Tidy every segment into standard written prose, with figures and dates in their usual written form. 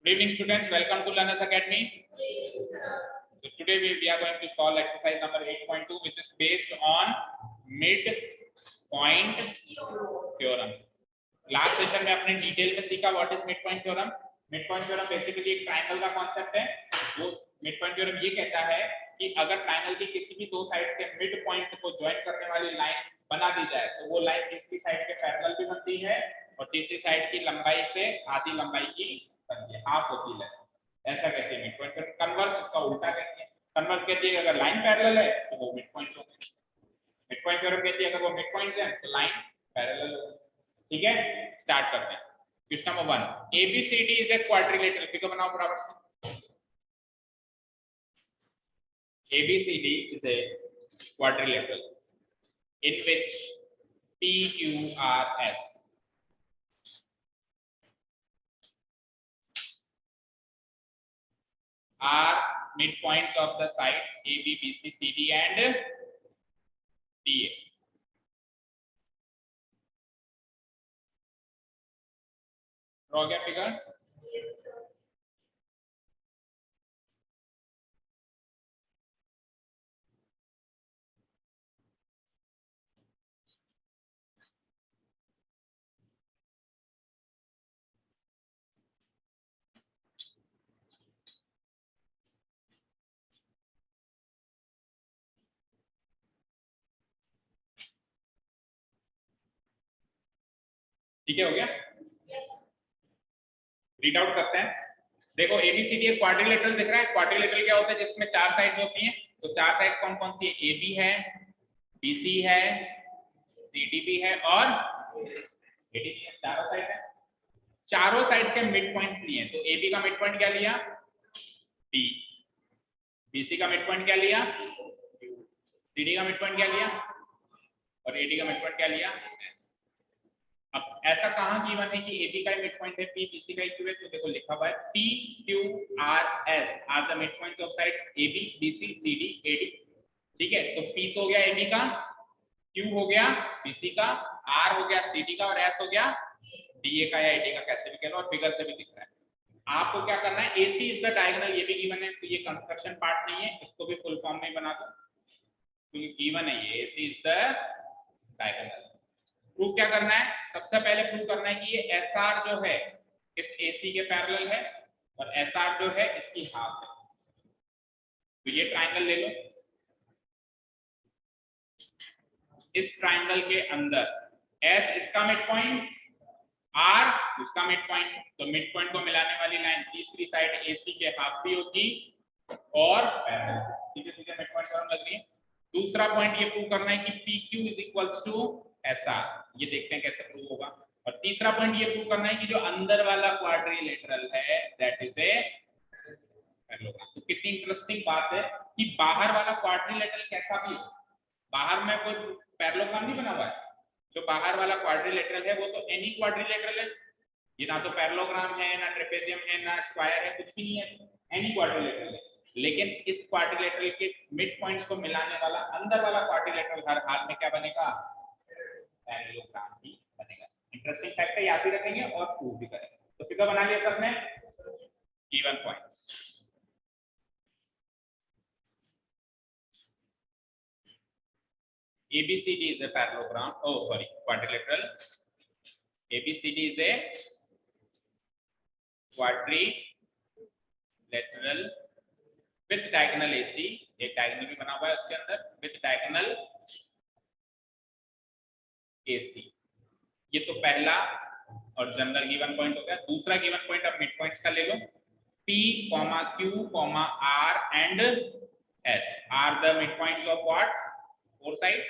Good evening, students. Welcome to Learners Academy. So today we are going to solve exercise number 8.2, which is based on midpoint theorem. Last session में अपने detail में सीखा what is midpoint theorem. Midpoint theorem basically एक triangle का concept है. वो midpoint theorem ये कहता है कि अगर ट्रायंगल की किसी भी दो साइड्स के मिड पॉइंट को ज्वाइन करने वाली लाइन बना दी जाए तो वो लाइन तीसरी साइड के पैरेलल भी बनती है और तीसरी साइड की लंबाई से आधी लंबाई की बनती है, हाफ होती है. ऐसा कहते हैं मिडपॉइंट थ्योरम. कन्वर्स उसका उल्टा कहते हैं. कन्वर्स कहती है अगर लाइन पैरेलल है तो वो मिडपॉइंट होगा. मिडपॉइंट थ्योरम कहती है अगर वो मिडपॉइंट है तो लाइन पैरेलल होगी. ठीक है, स्टार्ट करते हैं. Question number 1, ABCD is a quadrilateral. Figure बनाओ बराबर से. ABCD is a quadrilateral in which PQRS are midpoints of the sides AB, BC, CD and DA. Draw क्या फिगर? ठीक है, हो गया. रीड आउट करते हैं. देखो ABCD एक क्वाड्रिलेटरल दिख रहा है. क्वाड्रिलेटरल क्या होता है? जिसमें चार साइड्स होती हैं. तो चार साइड्स कौन कौन सी है? AB है, BC है, CD भी है और AD भी है. चारों साइड है. चारों साइड्स के मिड पॉइंट्स लिए. तो AB का मिड पॉइंट क्या लिया? B. BC का मिड पॉइंट क्या लिया? CD का मिड पॉइंट क्या लिया? और AD का मिड पॉइंट क्या लिया? अब ऐसा कहां गिवन है कि AB का मिड पॉइंट है, P BC का इक्विवेलेंट? तो देखो लिखा हुआ है PQRS are the mid points of sides AB, BC, CD, AD. ठीक है, तो P तो हो गया AB का, Q हो गया BC का, R हो गया CD का और S हो गया DA का या AD का, कैसे भी कह लो. और फिगर से भी दिख रहा है. आपको क्या करना है? AC is the diagonal. ये भी गिवन है, तो ये कंस्ट्रक्शन पार्ट नहीं है, इसको भी फुल फॉर्म में बना दो क्योंकि गिवन है ये. AC is the diagonal. Prove क्या करना है? सबसे पहले प्रूव करना है कि ये SR जो है इस AC के पैरेलल है और SR जो है इसकी हाफ है. तो ये ट्रायंगल ले लो. इस ट्रायंगल के अंदर S इसका मिड पॉइंट, R इसका मिड पॉइंट. तो मिड पॉइंट को मिलाने वाली लाइन तीसरी साइड AC के हाफ भी होगी और पैरेलल. ठीक है, सीधे मिड पॉइंट थ्योरम लग रही है. दूसरा पॉइंट ये प्रूव करना है कि PQ is equals to SR. ये देखते हैं कैसे प्रूव होगा. और तीसरा पॉइंट ये प्रूव करना है कि जो अंदर वाला क्वाड्रिलेटरल है दैट इज ए पैरेललोग्राम. तो कितनी इंटरेस्टिंग बात है कि बाहर वाला क्वाड्रिलेटरल कैसा भी हो, बाहर में कोई पैरेललोग्राम नहीं बना हुआ है. जो बाहर वाला क्वाड्रिलेटरल है वो तो एनी क्वाड्रिलेटरल है. ये ना तो पैरेललोग्राम है, ना ट्रेपेजियम है, ना स्क्वायर है, कुछ भी नहीं है. एनी क्वाड्रिलेटरल है. लेकिन इस क्वाड्रिलेटरल के मिड पॉइंट्स को मिलाने वाला अंदर वाला क्वाड्रिलेटरल हर हाल में क्या बनेगा? पैरेललोग्राम ही बनेगा. इंटरेस्टिंग फैक्ट है, याद भी रखेंगे और प्रूव भी करेंगे. तो फिगर बना लिया सबने. Given points. ABCD is a parallelogram. Oh, sorry, quadrilateral. ABCD is a quadrilateral with diagonal AC. एक diagonal भी बना हुआ है उसके अंदर with diagonal AC. ये तो पहला और जनरल गिवन पॉइंट हो गया. दूसरा गिवन पॉइंट अब मिड पॉइंट्स का ले लो. P, Q, R and S are the midpoints of what? Four sides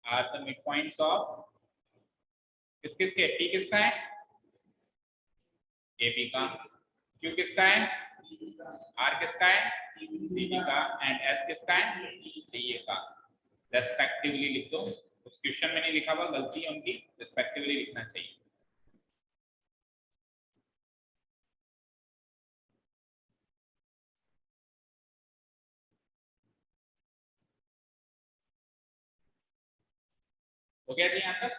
are the midpoints of किसके? P किसका है? AB का. Q किसका है? R किसका है? CD का. एंड S किसका है? DA का. रेस्पेक्टिवली लिख दो. उस क्वेश्चन में नहीं लिखा हुआ, गलती है उनकी. रेस्पेक्टिवली लिखना चाहिए. हो गया जी यहां तक?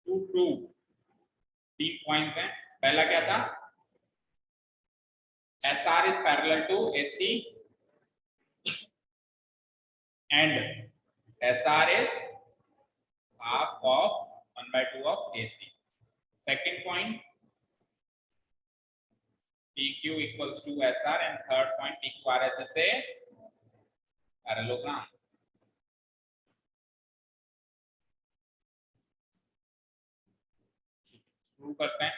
टू प्रूव 3 पॉइंट्स हैं। पहला क्या था? SR is parallel to AC and SR is half of 1/2 of AC. Second point, PQ equals to SR, and third point, PQRS is a parallelogram. Prove करते हैं।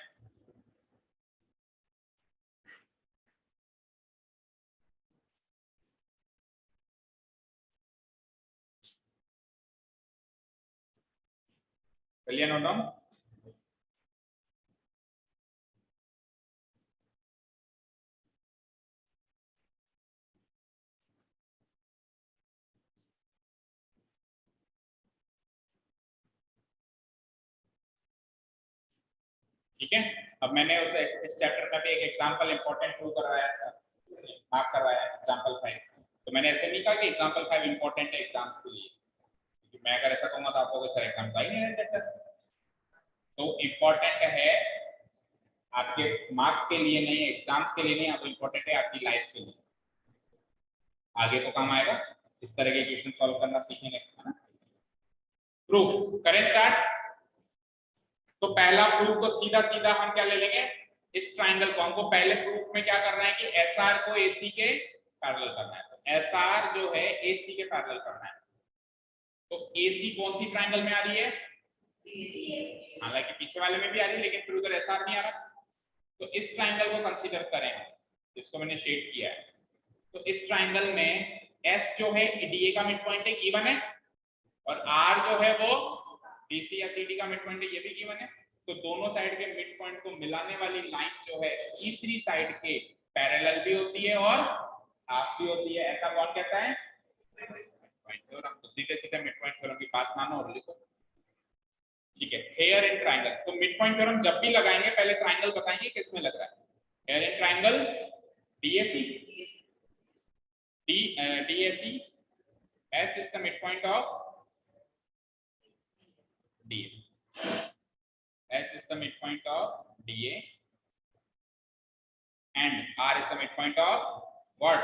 चलिए नोट डाउन। ठीक है, अब मैंने उस इस चैप्टर में भी एक एग्जांपल इंपॉर्टेंट प्रूव करवाया था, मार्क करवाया एग्जांपल 5। तो मैंने ऐसे नहीं कहा कि एग्जांपल 5 इंपॉर्टेंट है एग्जाम्स के लिए, क्योंकि मैं अगर ऐसा कहूंगा तो आप लोगों को सर एग्जाम का ही नहीं है चैप्टर। तो इंपॉर्टेंट है आपके मार्क्स के लिए नहीं, एग्जाम्स के लिए नहीं, आपको इंपॉर्टेंट है आपकी लाइफ के लिए, आगे तो काम आएगा। इस तरह के क्वेश्चन सॉल्व करना सीखेंगे, है ना। प्रूफ करें स्टार्ट। तो पहला प्रूफ तो सीधा सीधा हम क्या ले लेंगे, इस ट्रायंगल को हमको पहले प्रूफ में क्या करना है कि एसआर को एसी के पैरेलल करना है। तो एसआर जो है एसी के पैरेलल करना है। तो एसी कौन सी ट्रायंगल में आ रही है? हालांकि पीछे वाले में भी आ रही है, लेकिन फिर उधर एसआर नहीं आ रहा। तो इस ट्रायंगल को कंसीडर करें हम, जिसको मैंने शेड किया है। तो इस ट्रायंगल में एस जो है डीए का मिड पॉइंट है, गिवन है, और आर जो है वो बीसी या सीडी का मिड पॉइंट है, ये भी गिवन है। तो दोनों साइड के मिड पॉइंट को मिलाने वाली लाइन जो है तीसरी साइड के पैरेलल भी होती है और हाफ भी होती है। ऐसा कौन कहता है? Point theorem. तो सीधे सीधे मिड पॉइंट थ्योरम की बात मानो और लिखो। ठीक है, हेयर इन ट्रायंगल। तो मिड पॉइंट थ्योरम जब भी लगाएंगे पहले ट्रायंगल बताएंगे किसमें लग रहा है। Here in triangle DAC, DAC, S is the midpoint of DA. S is the midpoint of DA, and R is the midpoint of what?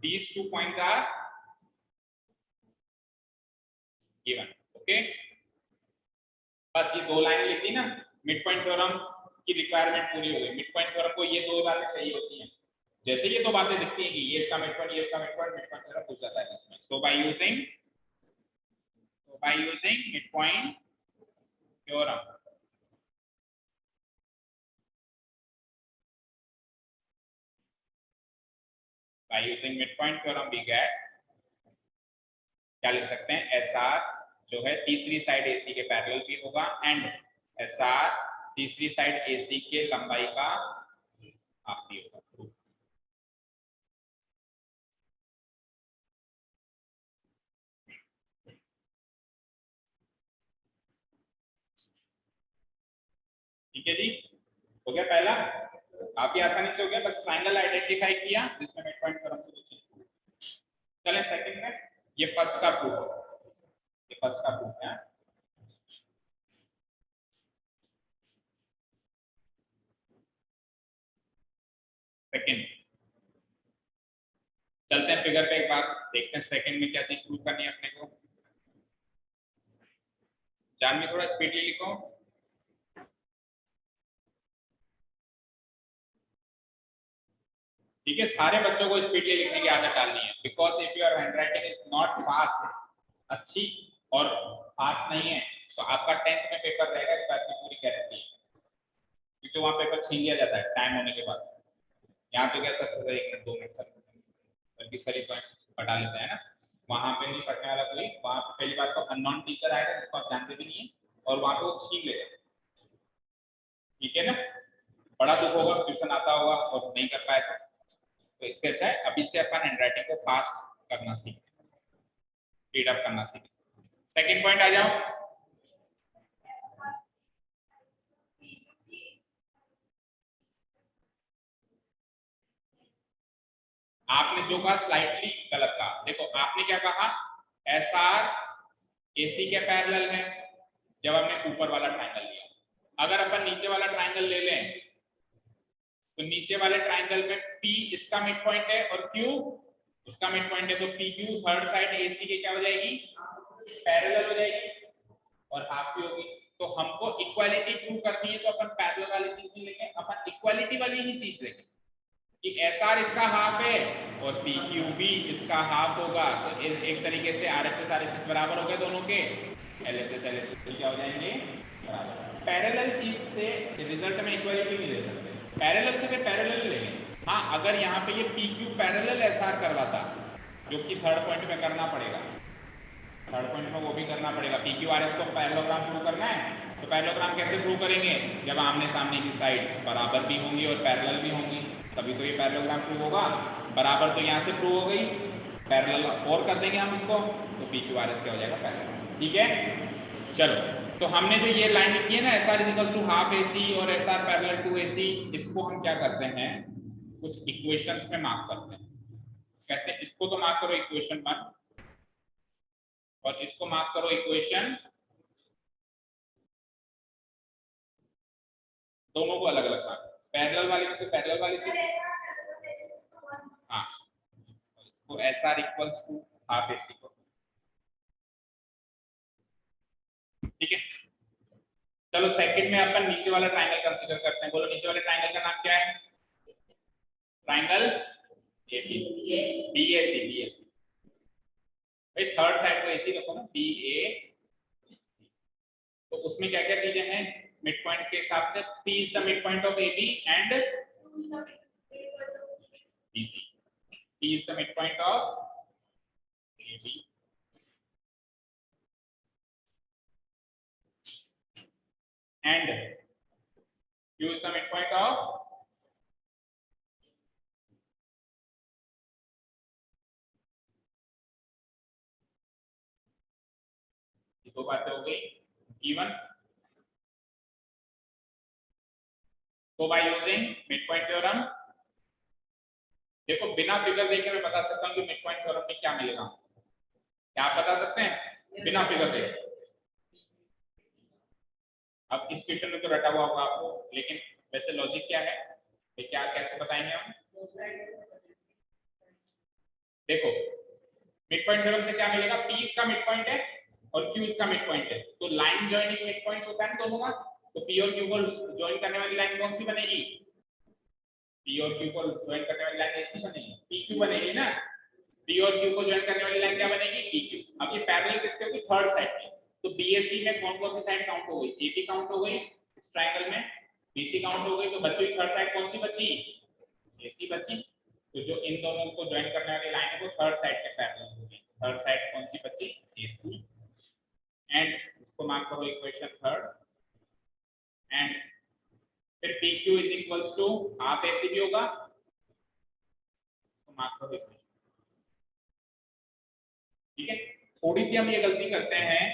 These 2 points are given. Okay. बस ये 2 लाइन लिख दी ना, mid point theorem की requirement पूरी हो गई। Mid point theorem को ये 2 बातें चाहिए होती हैं। जैसे ये 2 बातें दिखती हैं कि ये इसका मिड पॉइंट, ये इसका mid point, mid point theorem पूछ जाता है इसमें। So by using mid point theorem, by using midpoint theorem we get, क्या लिख सकते हैं, SR जो है तीसरी साइड AC के पैरेलल भी होगा, एंड SR तीसरी साइड AC के लंबाई का हाफ भी होगा। ठीक है जी, हो गया पहला, काफी आसानी से हो गया। बस ट्रायंगल आइडेंटिफाई किया जिसमें मिड पॉइंट थ्योरम से पूछे। चलें सेकंड में, ये फर्स्ट का प्रूफ, ये फर्स्ट का प्रूफ है। सेकंड चलते हैं फिगर पे एक बार देखते हैं सेकंड में क्या चीज प्रूव करनी है अपने को। जान में थोड़ा स्पीडली लिखो। ठीक है, सारे बच्चों को स्पीडली लिखने की आदत डालनी है, because if your handwriting is not fast, अच्छी और फास्ट नहीं है, तो आपका 10th में पेपर रहेगा, इस बात की पूरी गारंटी है, क्योंकि वहां पेपर छीन लिया जाता है टाइम होने के बाद। यहाँ पे क्या सर 1 मिनट 2 मिनट बल्कि सर पॉइंट हटा लेते हैं ना, वहां पे नहीं पढ़ने वाला कोई। वहां पे पहली बात तो अननोन टीचर आएगा जिसको आप जानते भी नहीं है, और वहां पे वो छीन लेगा। ठीक है ना, बड़ा दुख होगा, ट्यूशन आता होगा और नहीं कर पाए तो इससे अच्छा है अभी से अपन हैंडराइटिंग को फास्ट करना सीखें, स्पीड अप करना सीखें। सेकंड पॉइंट आ जाओ। आपने जो कहा स्लाइटली गलत कहा। देखो आपने क्या कहा, एस आर एसी के पैरेलल है जब हमने ऊपर वाला ट्रायंगल लिया। अगर अपन नीचे वाला ट्रायंगल ले लें तो नीचे वाले ट्रायंगल में P इसका मिड पॉइंट है और Q उसका मिड पॉइंट है, तो PQ थर्ड साइड AC के क्या हो जाएगी, पैरेलल हो जाएगी और हाफ की होगी। तो हमको इक्वालिटी प्रूव करनी है तो अपन पैरेलल वाली चीज नहीं लेंगे, अपन इक्वालिटी वाली ही चीज लेंगे कि SR इसका हाफ है और PQ भी इसका हाफ होगा। तो एक तरीके से RHS बराबर हो गए दोनों के, LHS क्या हो जाएंगे बराबर। पैरेलल चीज से रिजल्ट में इक्वालिटी नहीं ले सकते, पैरेलल से पैरेलल लेंगे। हाँ अगर यहाँ पे ये PQ पैरेलल SR करवाता, जो कि थर्ड पॉइंट में करना पड़ेगा, थर्ड पॉइंट में वो भी करना पड़ेगा, PQRS को पैरेललोग्राम प्रूव करना है। तो पैरेललोग्राम कैसे प्रूव करेंगे, जब आमने सामने की साइड्स बराबर भी होंगी और पैरेलल भी होंगी, तभी तो ये पैरेललोग्राम प्रूव होगा। बराबर तो यहाँ से प्रूव हो गई, पैरेलल और कर देंगे हम इसको, तो PQRS क्या हो जाएगा पैरेलल। ठीक है चलो, तो हमने जो ये लाइन लिखी है ना SR equals to half AC और SR पैरेलल टू AC, इसको हम क्या करते हैं कुछ इक्वेशंस में मार्क करते हैं। कैसे, इसको तो मार्क करो इक्वेशन 1 और इसको मार्क करो इक्वेशन, दोनों को अलग अलग मार्क, पैरेलल वाले में से पैरेलल वाली चीज, हाँ इसको SR equals to half AC को। ठीक है चलो सेकंड में अपन नीचे वाला ट्रायंगल कंसीडर करते हैं। बोलो नीचे वाले ट्रायंगल का नाम क्या है, ट्रायंगल BAC। भाई थर्ड साइड को AC रखो ना, BAC। तो उसमें क्या क्या चीजें हैं मिड पॉइंट के हिसाब से, P is the mid point of AB and BC। P is the mid point of AB and Q is the midpoint of दो बातें हो गई E1। तो bye using mid point theorem, देखो बिना फिगर देखे मैं बता सकता हूँ कि मिड पॉइंट थ्योरम में क्या मिलेगा, क्या आप बता सकते हैं बिना फिगर देखे। अब इस क्वेश्चन में तो रटा हुआ होगा आपको, लेकिन वैसे लॉजिक क्या है, क्या कैसे बताएंगे हम। देखो मिड पॉइंट थ्योरम से क्या मिलेगा, P इसका मिड पॉइंट है और Q इसका मिड पॉइंट है, तो लाइन जॉइनिंग मिड पॉइंट होता है दोनों का। तो P और Q को ज्वाइन करने वाली लाइन कौन सी बनेगी, P और Q को ज्वाइन करने वाली लाइन ऐसी बनेगी, PQ बनेगी ना। P और Q को ज्वाइन करने वाली लाइन क्या बनेगी, PQ। अब ये पैरेलल किसके होगी, थर्ड साइड की। तो BAC में कौन कौन सी साइड काउंट हो गई, AB काउंट हो गई इस ट्रायंगल में, BC काउंट हो गई, तो बची थर्ड साइड कौन सी बची, AC बची। तो जो इन दोनों को ज्वाइन करने वाली लाइन है वो थर्ड साइड के पैरेलल होगी, थर्ड साइड कौन सी बची, AC। एंड इसको मार्क करो इक्वेशन थर्ड, एंड फिर PQ is equals to half AC भी होगा, तो मार्क करो इक्वेशन। ठीक है थोड़ी सी हम ये गलती करते हैं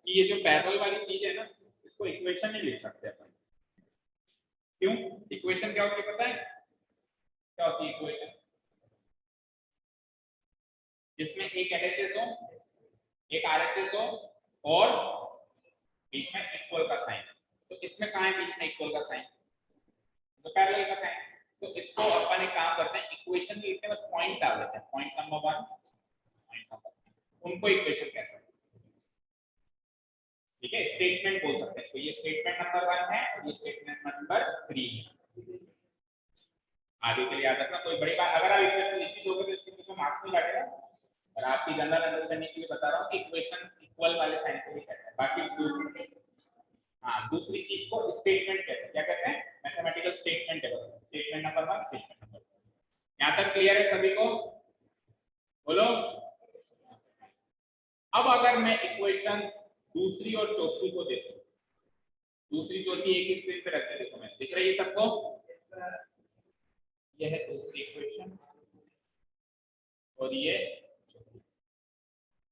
कि ये जो पैरेलल वाली चीज है ना, इसको इक्वेशन नहीं लिख सकते अपन। क्यों, इक्वेशन क्या होती है पता है, क्या होती है इक्वेशन, जिसमें एक LHS हो एक RHS हो और बीच में इक्वल का साइन। तो इसमें कहाँ है बीच में इक्वल का साइन, तो पैरेलल का साइन। तो इसको अपन एक काम करते हैं, इक्वेशन में लिखते हैं बस पॉइंट डाल देते हैं, पॉइंट नंबर 1 पॉइंट नंबर 2, उनको इक्वेशन कह सकते हैं। ठीक है स्टेटमेंट बोल सकते हैं, तो ये स्टेटमेंट नंबर 1 है और ये स्टेटमेंट नंबर 3 है। आगे के लिए याद रखना, कोई बड़ी बात, अगर आप इक्वेशन लिख भी दोगे तो इससे कुछ मार्क्स नहीं काटेगा, और आपकी जनरल अंडरस्टैंडिंग के लिए बता रहा हूँ कि इक्वेशन इक्वल वाले साइन को भी कहते हैं। बाकी दूसरी चीज को स्टेटमेंट कहते हैं, क्या कहते हैं, मैथमेटिकल स्टेटमेंट है, स्टेटमेंट नंबर 1 स्टेटमेंट नंबर 2। यहाँ तक क्लियर है सभी को, बोलो। अब अगर मैं इक्वेशन दूसरी और चौथी को देखूं, दूसरी चौथी एक ही स्क्रीन पे रखते, देखो मैं दिख रही है सबको, यह है दूसरी इक्वेशन और ये,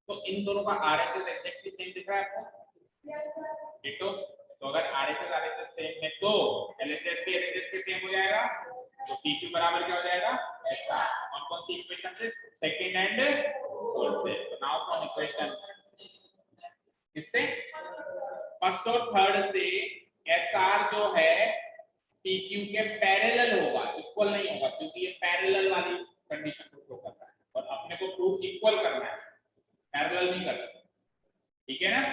तो इन दोनों का RHS एग्जैक्टली सेम दिख रहा है आपको, डिटो। तो अगर RHS सेम है तो LHS भी LHS के सेम हो जाएगा, तो PQ बराबर क्या हो जाएगा SR। कौन कौन सी इक्वेशन से? सेकंड एंड फोर्थ से। तो नाउ फ्रॉम इक्वेशन किससे? फर्स्ट और थर्ड से एसआर जो है पीक्यू के पैरेलल होगा, इक्वल नहीं होगा, क्योंकि ये पैरेलल वाली कंडीशन को शो करता है और अपने को प्रूफ इक्वल करना है, पैरेलल नहीं करना। ठीक है ना?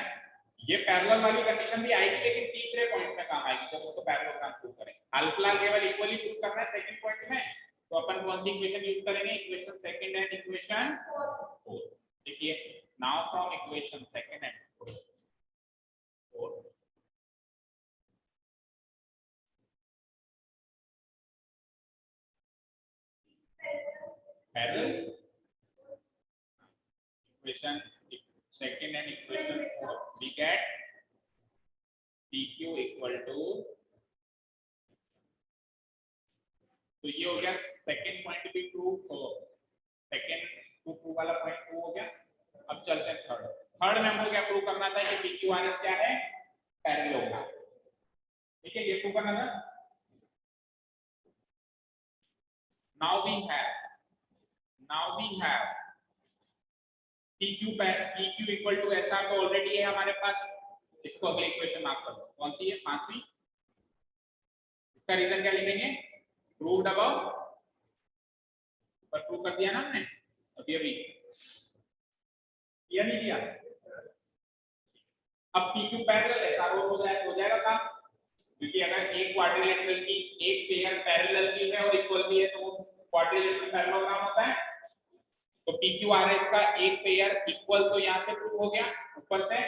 ये पैरेलल वाली कंडीशन भी आएगी लेकिन तीसरे पॉइंट में काम आएगी जब उसको पैरेलल प्रूव करें। हाल फिलहाल केवल इक्वली प्रूव करना है सेकंड पॉइंट में, तो अपन कौन सी इक्वेशन यूज करेंगे? Equation second and equation fourth. देखिए now from equation second and fourth parallel equation second and equation 4 we get pq equal to, तो ये हो गया सेकंड पॉइंट भी प्रूव, तो सेकंड प्रूव वाला पॉइंट प्रूव हो गया। अब चलते हैं थर्ड में हमको क्या प्रूव करना था कि pq rs क्या है? पैरेलल होगा। ठीक है, ये प्रूव करना था। Now we have PQ equal to SR तो ऑलरेडी है हमारे पास, इसको अगली इक्वेशन मार्क कर दो। कौन सी है? पांचवी। इसका रीजन क्या लिखेंगे? प्रूव्ड अबव, पर प्रूव कर दिया ना हमने अभी किया नहीं किया। अब PQ पैरेलल SR हो जाएगा काम, क्योंकि अगर एक क्वाड्रिलेटरल की एक पेयर पैरेलल की है और इक्वल भी है तो वो क्वाड्रिलेटरल पैरेललोग्राम होता है। तो PQRS का एक पेयर इक्वल तो यहाँ से प्रूव हो गया, ऊपर से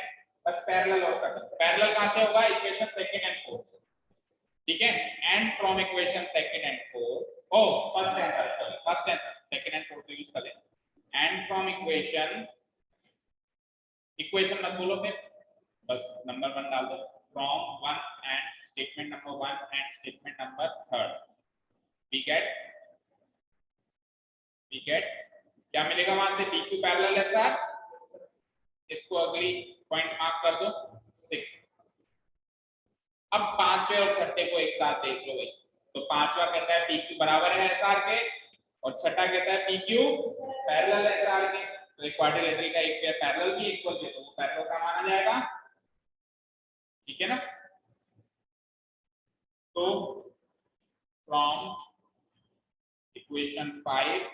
बस पैरेलल और कर दो। पैरेलल कहां से होगा? Equation second and fourth. ठीक है, and from equation second and fourth, first and second and fourth use कर ले। एंड फ्रॉम इक्वेशन मत बोलो फिर, बस नंबर 1 डाल दो। From 1 and statement number 1 and statement number 3 we get क्या मिलेगा वहां से? PQ पैरेलल SR, इसको अगली पॉइंट मार्क कर दो 6। अब पांचवे और छठे को एक साथ देख लो भाई। तो पांचवा कहता है PQ बराबर है SR के और छठा कहता है PQ पैरेलल है SR के। तो एक क्वाड्रिलेटरल का एक पेयर पैरेलल भी इक्वल है तो वो पैरेलल का माना जाएगा। ठीक है ना? तो from equation 5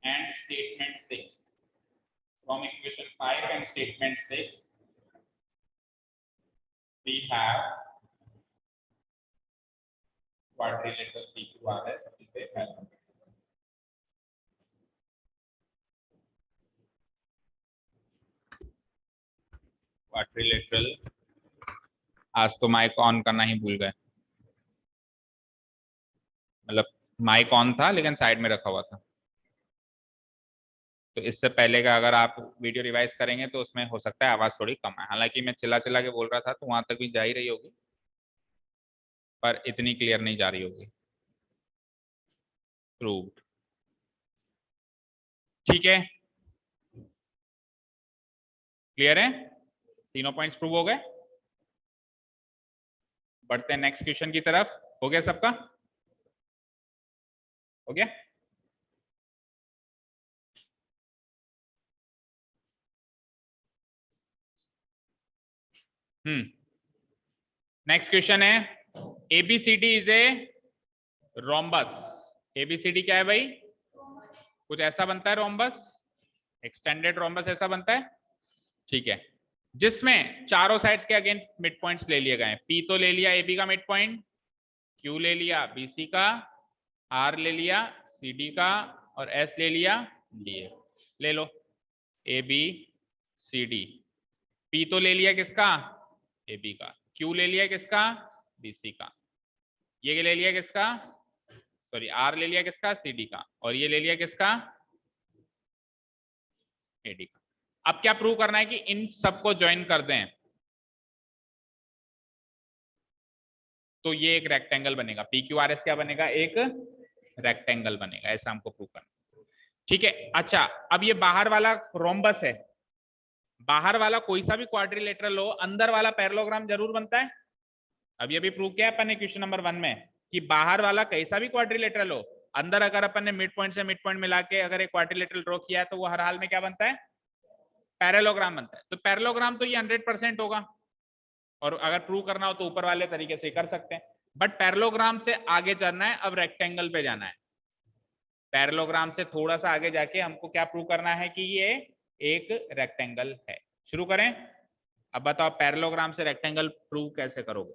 and statement 6, from equation 5 and statement 6 we have quadrilateral PQRS is a parallel. Quadrilateral, आज तो माइक ऑन करना ही भूल गए, मतलब माइक ऑन था लेकिन साइड में रखा हुआ था। तो इससे पहले का अगर आप वीडियो रिवाइज करेंगे तो उसमें हो सकता है आवाज थोड़ी कम है, हालांकि मैं चिल्ला चिल्ला के बोल रहा था तो वहां तक भी जा ही रही होगी पर इतनी क्लियर नहीं जा रही होगी। प्रूव्ड। ठीक है, क्लियर है? तीनों पॉइंट्स प्रूव हो गए। बढ़ते हैं नेक्स्ट क्वेश्चन की तरफ। हो गया सबका? हो गया? नेक्स्ट क्वेश्चन है ABCD is a rhombus. ABCD क्या है भाई? कुछ ऐसा बनता है रोम्बस, एक्सटेंडेड रोम्बस ऐसा बनता है। ठीक है, जिसमें चारों साइड्स के अगेन मिड पॉइंट्स ले लिए गए। P तो ले लिया AB का मिड पॉइंट, Q ले लिया BC का, R ले लिया CD का और S ले लिया DA। ले लो ABCD। P तो ले लिया किसका? AB का। Q ले लिया किसका? BC का। ये ले लिया किसका? सॉरी, R ले लिया किसका? CD का। और ये ले लिया किसका? AD का। अब क्या प्रूव करना है कि इन सबको ज्वाइन कर दें तो ये एक रेक्टेंगल बनेगा। PQRS क्या बनेगा? एक रेक्टेंगल बनेगा, ऐसा हमको प्रूव करना। ठीक है, अच्छा अब ये बाहर वाला रोम्बस है, बाहर वाला कोई सा भी क्वाड्रिलेटरल हो, अंदर वाला पैरेललोग्राम जरूर बनता है। अब ये भी प्रूव किया अपन ने क्वेश्चन नंबर 1 में कि बाहर वाला कैसा भी क्वाड्रिलेटरल हो, अंदर अगर अपन ने मिड पॉइंट से मिड पॉइंट मिला के अगर एक क्वाड्रिलेटरल ड्रॉ किया है तो वो हर हाल में क्या बनता है, पैरेललोग्राम बनता है। तो पैरेललोग्राम तो ये 100% होगा, और अगर प्रूव करना हो तो ऊपर वाले तरीके से कर सकते हैं। बट पैरेललोग्राम से आगे चलना है, अब रेक्टेंगल पे जाना है। पैरेललोग्राम से थोड़ा सा आगे जाके हमको क्या प्रूव करना है कि ये एक रेक्टेंगल है। शुरू करें। अब बताओ पैरेललोग्राम से रेक्टेंगल प्रूव कैसे करोगे,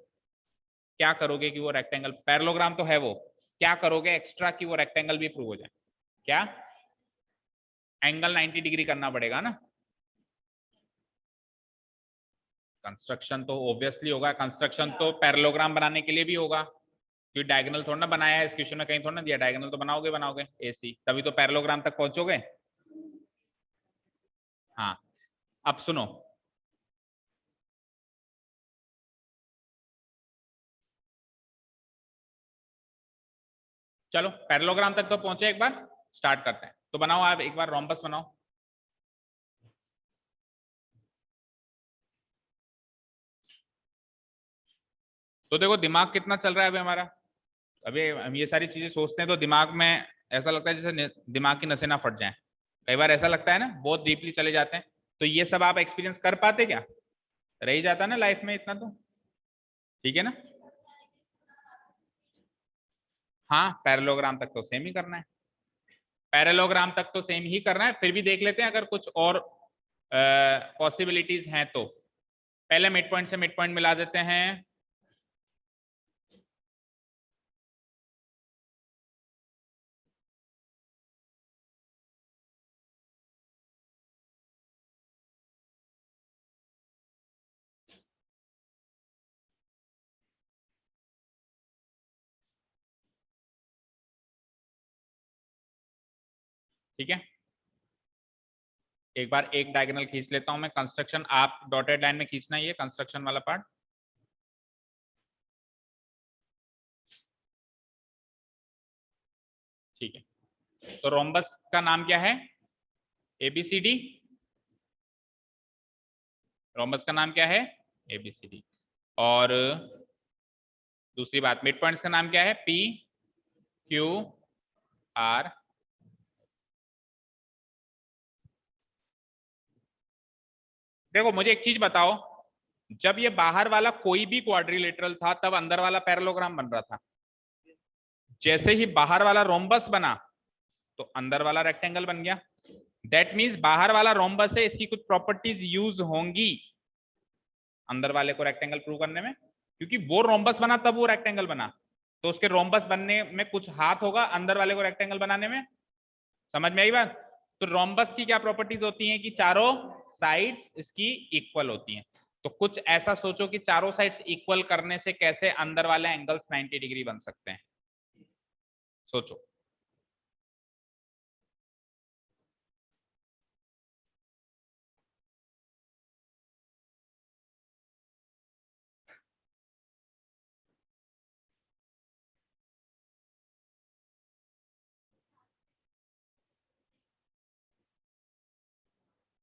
क्या करोगे कि वो रेक्टेंगल, पैरेललोग्राम तो है वो, क्या करोगे एक्स्ट्रा कि वो रेक्टेंगल भी प्रूव हो जाए? क्या एंगल 90 डिग्री करना पड़ेगा ना। कंस्ट्रक्शन तो ऑब्वियसली होगा, कंस्ट्रक्शन तो पैरेललोग्राम बनाने के लिए भी होगा, क्योंकि डायगोनल थोड़ा ना बनाया है इस क्वेश्चन में, कहीं थोड़ा ना दिया, डायगोनल तो बनाओगे एसी, तभी तो पैरेललोग्राम तक पहुंचोगे। हाँ अब सुनो, चलो पैरेललोग्राम तक तो पहुंचे, एक बार स्टार्ट करते हैं। तो बनाओ आप एक बार रोम्बस बनाओ। तो देखो दिमाग कितना चल रहा है अभी हमारा, अभी हम ये सारी चीजें सोचते हैं तो दिमाग में ऐसा लगता है जैसे दिमाग की नसें ना फट जाएं, कई बार ऐसा लगता है ना, बहुत डीपली चले जाते हैं। तो ये सब आप एक्सपीरियंस कर पाते क्या, रह ही जाता ना लाइफ में इतना तो, ठीक है ना। हाँ पैरेललोग्राम तक तो सेम ही करना है, पैरेललोग्राम तक तो सेम ही करना है, फिर भी देख लेते हैं अगर कुछ और पॉसिबिलिटीज हैं तो। पहले मिड पॉइंट से मिड पॉइंट मिला देते हैं। ठीक है, एक बार एक डायगोनल खींच लेता हूं मैं, कंस्ट्रक्शन आप डॉटेड लाइन में खींचना है, ये कंस्ट्रक्शन वाला पार्ट। ठीक है, तो रोम्बस का नाम क्या है, एबीसीडी। रोम्बस का नाम क्या है, एबीसीडी। और दूसरी बात, मिड पॉइंट्स का नाम क्या है, पी क्यू आर। देखो मुझे एक चीज बताओ, जब ये बाहर वाला कोई भी क्वाड्रिलेटरल था तब अंदर वाला पैरेललोग्राम बन रहा था, जैसे ही बाहर वाला रोम्बस बना तो अंदर वाला रेक्टेंगल बन गया। दैट मीन्स बाहर वाला रोम्बस है, इसकी कुछ प्रॉपर्टीज यूज होंगी अंदर वाले को रेक्टेंगल प्रूव करने में, क्योंकि वो रोम्बस बना तब वो रेक्टेंगल बना, तो उसके रोम्बस बनने में कुछ हाथ होगा अंदर वाले को रेक्टेंगल बनाने में। समझ में आई बात। तो रोम्बस की क्या प्रॉपर्टीज होती हैं कि चारों साइड्स इसकी इक्वल होती हैं। तो कुछ ऐसा सोचो कि चारों साइड्स इक्वल करने से कैसे अंदर वाले एंगल्स 90 डिग्री बन सकते हैं, सोचो।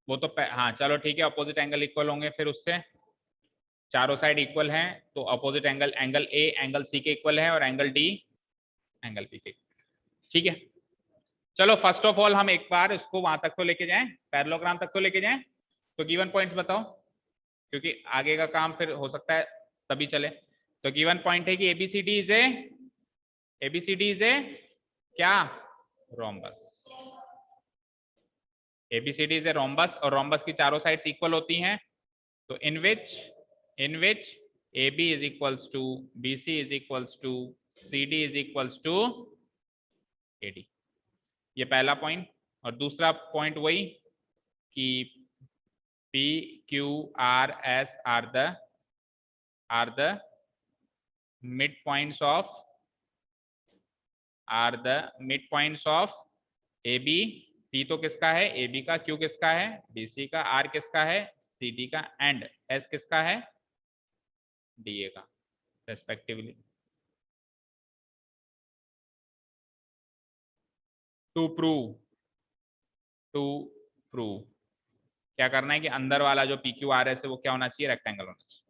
वो तो हाँ चलो ठीक है, अपोजिट एंगल इक्वल होंगे, फिर उससे चारों साइड इक्वल हैं तो opposite angle, angle A angle C के इक्वल है और एंगल डी एंगल बी के। ठीक है, चलो फर्स्ट ऑफ ऑल हम एक बार इसको वहां तक तो लेके जाएं, पैरेललोग्राम तक तो लेके जाएं। तो गिवन पॉइंट्स बताओ, क्योंकि आगे का काम फिर हो सकता है तभी चले। तो गिवन पॉइंट है कि एबीसीडी इज ए क्या, rhombus. ABCD is a rhombus, और रोम्बस की चारों साइड्स इक्वल होती हैं, तो इन विच AB is equals to BC is equals to CD is equals to AD। ये पहला पॉइंट। और दूसरा पॉइंट वही कि P Q R S are the midpoints of AB। P तो किसका है, AB का, Q किसका है, BC का, R किसका है, CD का, एंड S किसका है, DA का, respectively. To prove to prove क्या करना है कि अंदर वाला जो PQRS है वो क्या होना चाहिए, रेक्टेंगल होना चाहिए।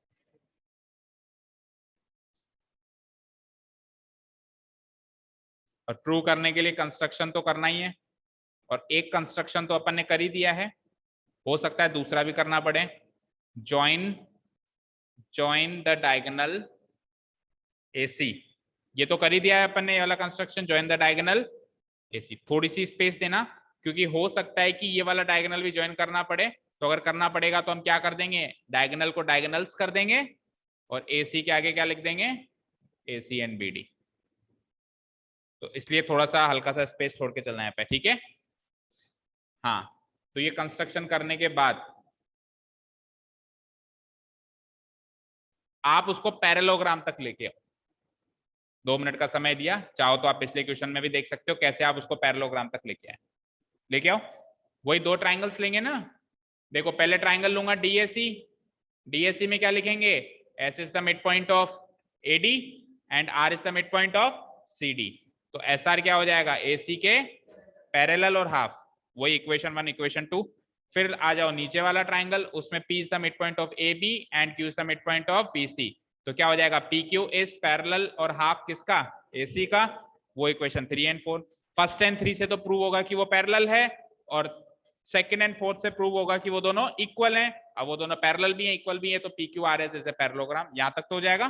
और प्रूव करने के लिए कंस्ट्रक्शन तो करना ही है, और एक कंस्ट्रक्शन तो अपन ने कर ही दिया है, हो सकता है दूसरा भी करना पड़े। ज्वाइन द डायगोनल AC, ये तो कर ही दिया है अपन ने, ये वाला construction join the diagonal AC। थोड़ी सी स्पेस देना, क्योंकि हो सकता है कि ये वाला डायगोनल भी ज्वाइन करना पड़े, तो अगर करना पड़ेगा तो हम क्या कर देंगे, डायगोनल को डायगोनल्स कर देंगे और AC के आगे क्या लिख देंगे, AC एंड BD। तो इसलिए थोड़ा सा हल्का सा स्पेस छोड़ के चलना है पे, ठीक है। हाँ, तो ये कंस्ट्रक्शन करने के बाद आप उसको पैरेललोग्राम तक लेके आओ। 2 मिनट का समय दिया, चाहो तो आप पिछले क्वेश्चन में भी देख सकते हो कैसे आप उसको पैरेललोग्राम तक लेके आए। लेके आओ, वही 2 ट्राइंगल्स लेंगे ना। देखो पहले ट्राइंगल लूंगा DAC में क्या लिखेंगे, S is the mid point of AD and R is the mid point of CD। तो SR क्या हो जाएगा, AC के पैरेलल और हाफ, वही इक्वेशन 1 इक्वेशन 2। फिर आ जाओ नीचे वाला ट्राइंगल, उसमें P is the mid point of AB and Q is the mid point of BC। तो क्या हो जाएगा, PQ इज पैरेलल और हाफ किसका, AC का, वो इक्वेशन 3 एंड 4। फर्स्ट एंड 3 से तो प्रूव होगा कि वो पैरेलल है, और सेकंड एंड फोर्थ से प्रूव होगा कि वो दोनों इक्वल हैं। अब वो दोनों पैरेलल भी हैं, इक्वल भी है, तो PQRS इज अ पैरेललोग्राम। यहां तक तो हो जाएगा।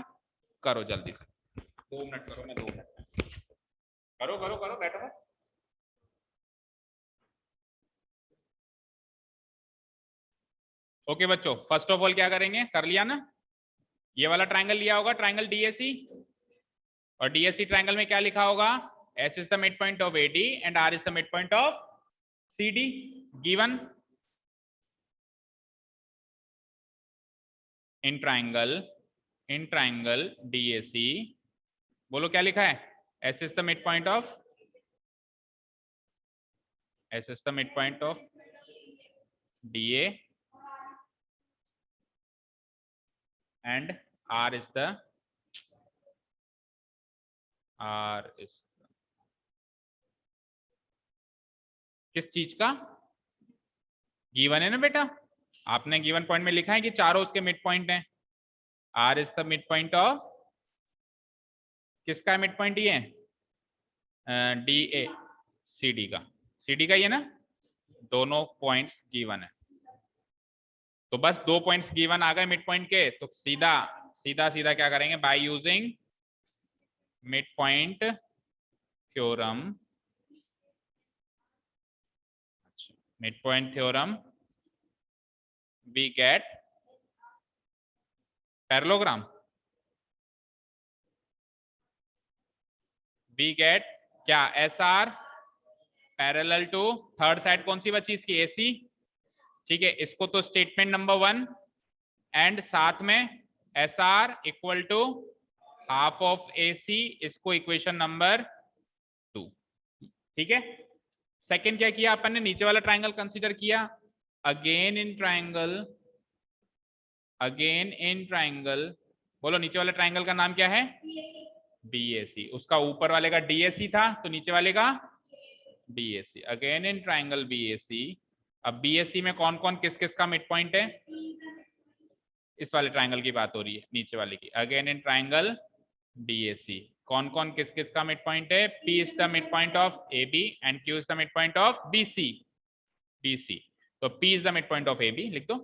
करो जल्दी से, 2 मिनट करो, मैं 2 मिनट करो करो करो, बैठो। ओके बच्चों, फर्स्ट ऑफ ऑल क्या करेंगे, कर लिया ना, ये वाला ट्राइंगल लिया होगा, ट्राइंगल DAC, और DAC ट्राइंगल में क्या लिखा होगा, S is the mid point of AD and R is the mid point of CD given in triangle DAC। बोलो क्या लिखा है, S is the mid point of DA and R is किस चीज का, गिवन है ना बेटा, आपने गिवन पॉइंट में लिखा है कि चारों उसके मिड पॉइंट हैं। R is the mid point of, किसका मिड पॉइंट ये है, DA CD का ये ना, दोनों पॉइंट्स गिवन है। तो बस 2 पॉइंट्स गिवन आ गए मिड पॉइंट के, तो सीधा सीधा सीधा क्या करेंगे, by using mid point theorem. Mid point theorem we get parallelogram, we get क्या, SR parallel to third side कौन सी बची इसकी, AC। ठीक है, इसको तो स्टेटमेंट नंबर 1 एंड साथ में SR equal to half of AC, इसको इक्वेशन नंबर 2। ठीक है, सेकंड क्या किया अपन ने, नीचे वाला ट्राइंगल कंसीडर किया, अगेन इन ट्राइंगल, बोलो नीचे वाले ट्राइंगल का नाम क्या है, BAC। उसका ऊपर वाले का DAC था, तो नीचे वाले का BAC, again in triangle BAC। अब BAC में कौन कौन किस किस का मिड पॉइंट है, इस वाले ट्राइंगल की बात हो रही है, नीचे वाले की। अगेन इन ट्राइंगल BAC कौन कौन किस किस का मिड पॉइंट है, P is the mid point of AB and Q is the mid point of BC। तो P is the mid point of AB, लिख दो,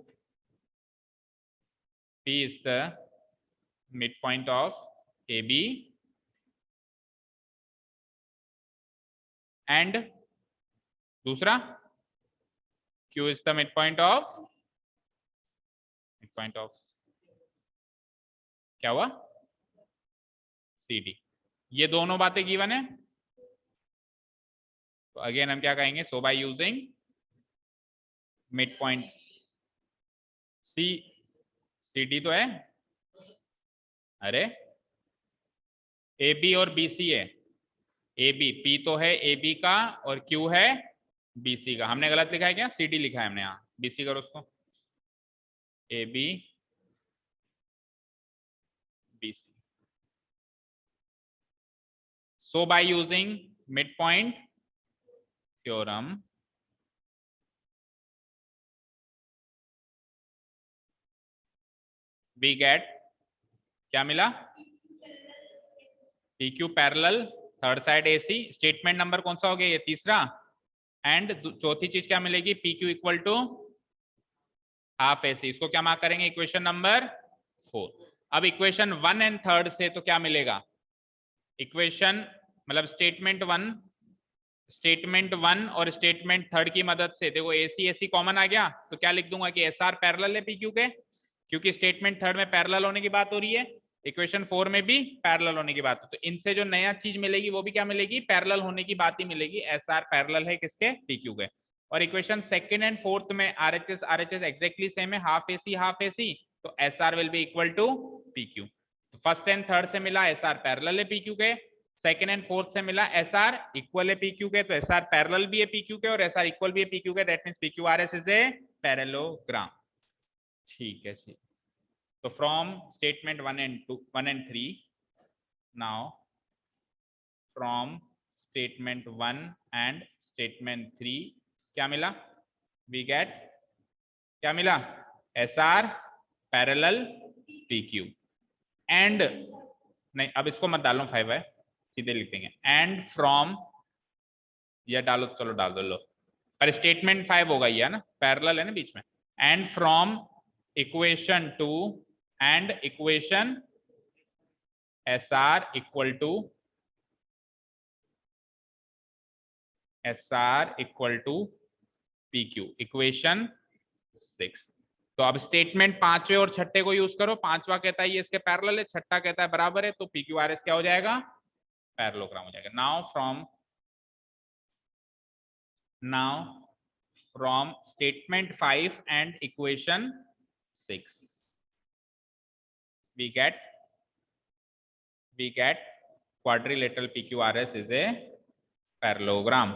P is the mid point of AB and दूसरा Q is the mid point of क्या हुआ, CD। ये दोनों बातें given है, तो अगेन हम क्या कहेंगे, so by using mid point CD तो है, अरे AB और BC है, AB P तो है AB का और Q है BC का। हमने गलत लिखा है क्या, CD लिखा है हमने, यहाँ BC करो उसको, AB BC। So by using midpoint theorem we get क्या मिला, PQ parallel third side AC, statement number कौन सा हो गया, ये तीसरा, एंड चौथी चीज क्या मिलेगी, PQ equal to half AC। इसको क्या मार्क करेंगे, इक्वेशन नंबर 4। अब इक्वेशन 1 एंड थर्ड से तो क्या मिलेगा, इक्वेशन मतलब स्टेटमेंट वन और स्टेटमेंट थर्ड की मदद से देखो AC कॉमन आ गया, तो क्या लिख दूंगा कि SR पैरेलल है PQ के, क्योंकि स्टेटमेंट थर्ड में पैरेलल होने की बात हो रही है, इक्वेशन 4 में भी पैरेलल होने की बात हो, तो इनसे जो नया चीज मिलेगी वो भी क्या मिलेगी, पैरेलल होने की बात ही मिलेगी। SR पैरेलल है किसके, PQ के। और इक्वेशन सेकंड एंड फोर्थ में RHS एग्जैक्टली सेम है, हाफ AC, तो SR will be equal to PQ। तो फर्स्ट एंड थर्ड से मिला SR पैरेलल है PQ के, सेकंड एंड फोर्थ से मिला SR इक्वल है PQ के, तो SR पैरेलल भी है PQ के और SR इक्वल भी है PQ के, that means PQRS is a parallelogram. ठीक है जी। तो from statement 1 and 3, now from statement 1 and statement 3 क्या मिला, वी गेट क्या मिला, SR पैरेलल PQ एंड, नहीं अब इसको मत डालो 5 है, सीधे लिख देंगे एंड फ्रॉम, या डालो, चलो डाल दो लो, पर स्टेटमेंट 5 होगा ये, है ना, पैरेलल है ना बीच में, and from equation 2 and equation SR equal to PQ, equation 6। तो अब स्टेटमेंट पांचवे और छठे को यूज करो, पांचवा कहता है ये इसके पैरेलल है, छठा कहता है बराबर है, तो PQRS क्या हो जाएगा, पैरेललोग्राम हो जाएगा। Now from statement 5 and equation 6 we get quadrilateral PQRS is a parallelogram.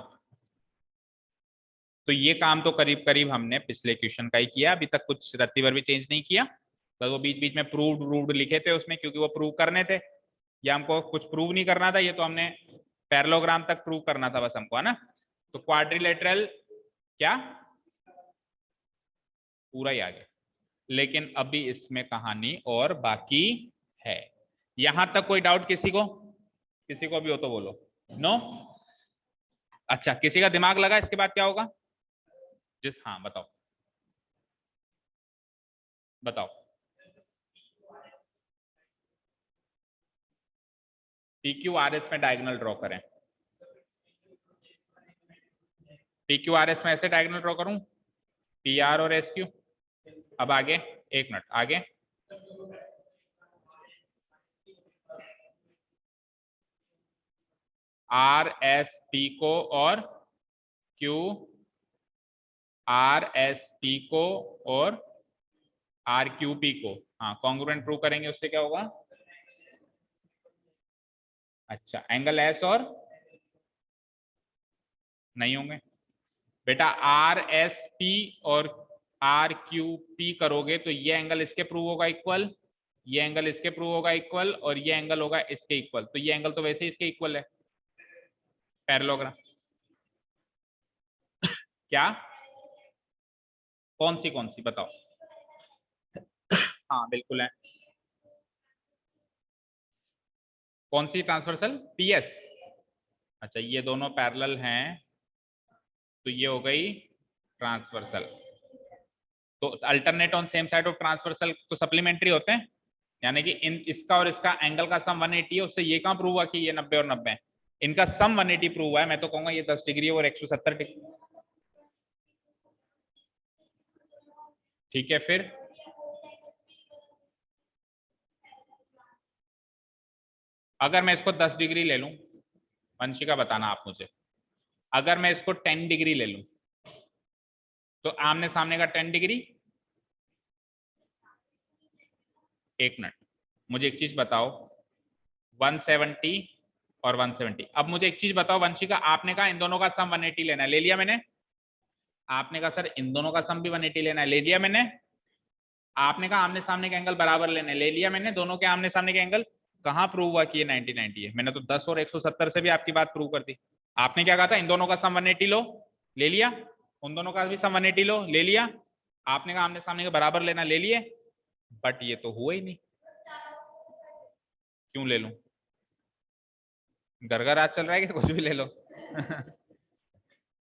तो ये काम तो करीब करीब हमने पिछले क्वेश्चन का ही किया, अभी तक कुछ रत्ती भर भी चेंज नहीं किया, तो वो बीच बीच में प्रूव्ड लिखे थे उसमें, क्योंकि वो प्रूव करने थे, या हमको कुछ प्रूव नहीं करना था, ये तो हमने पैरेललोग्राम तक प्रूव करना था बस हमको, है ना। तो क्वाड्रिलेटरल क्या पूरा ही आ गया, लेकिन अभी इसमें कहानी और बाकी है। यहां तक कोई डाउट किसी को भी हो तो बोलो, नो? अच्छा, किसी का दिमाग लगा इसके बाद क्या होगा, हाँ बताओ बताओ। PQRS में डायगोनल ड्रॉ करें, PQRS में ऐसे डायगोनल ड्रॉ करूं, PR और SQ। अब आगे, एक मिनट आगे, RSP को और RSP को और RQP को, हाँ कॉन्ग्रुएंट प्रूव करेंगे, उससे क्या होगा, अच्छा एंगल S और नहीं होंगे बेटा, RSP और RQP करोगे तो ये एंगल इसके प्रूव होगा इक्वल, ये एंगल इसके प्रूव होगा इक्वल, और ये एंगल होगा इसके इक्वल, तो ये एंगल तो वैसे ही इसके इक्वल है, पैरेललोग्राम। क्या कौन सी बताओ, हाँ बिल्कुल है, कौन सी ट्रांसवर्सल, PS। अच्छा ये दोनों पैरेलल हैं, तो ये हो गई ट्रांसवर्सल, तो alternate on same side of transversal तो सप्लीमेंट्री होते हैं, यानी कि इन इसका और इसका एंगल का सम 180 है, उससे ये कहां प्रूव हुआ कि ये 90 और 90 है, इनका सम 180 प्रूव हुआ है, मैं तो कहूंगा ये 10 डिग्री और 170 डिग्री। ठीक है, फिर अगर मैं इसको 10 डिग्री ले लूं, वंशिका बताना आप मुझे, अगर मैं इसको 10 डिग्री ले लूं, तो आमने सामने का 10 डिग्री, एक मिनट मुझे एक चीज बताओ, 170 और 170। अब मुझे एक चीज बताओ वंशिका, आपने कहा इन दोनों का सम 180 लेना है, ले लिया मैंने? आपने कहा सर इन दोनों का सम भी 180 लेना है, ले लिया मैंने? आपने कहा आमने सामने के एंगल बराबर लेने, ले लिया मैंने? दोनों के आमने सामने के एंगल कहाँ प्रूव हुआ कि ये 90 90 है? मैंने तो 10 और 170 से भी आपकी बात प्रूव कर दी। आपने क्या कहा था, इन दोनों का सम 180 लो, ले लिया। उन दोनों का भी सम 180 लो, ले लिया। आपने कहा आमने सामने के बराबर लेना, ले लिए। बट ये तो हुआ ही नहीं, क्यों ले लूं? घर आज चल रहा है कि कुछ भी ले लो।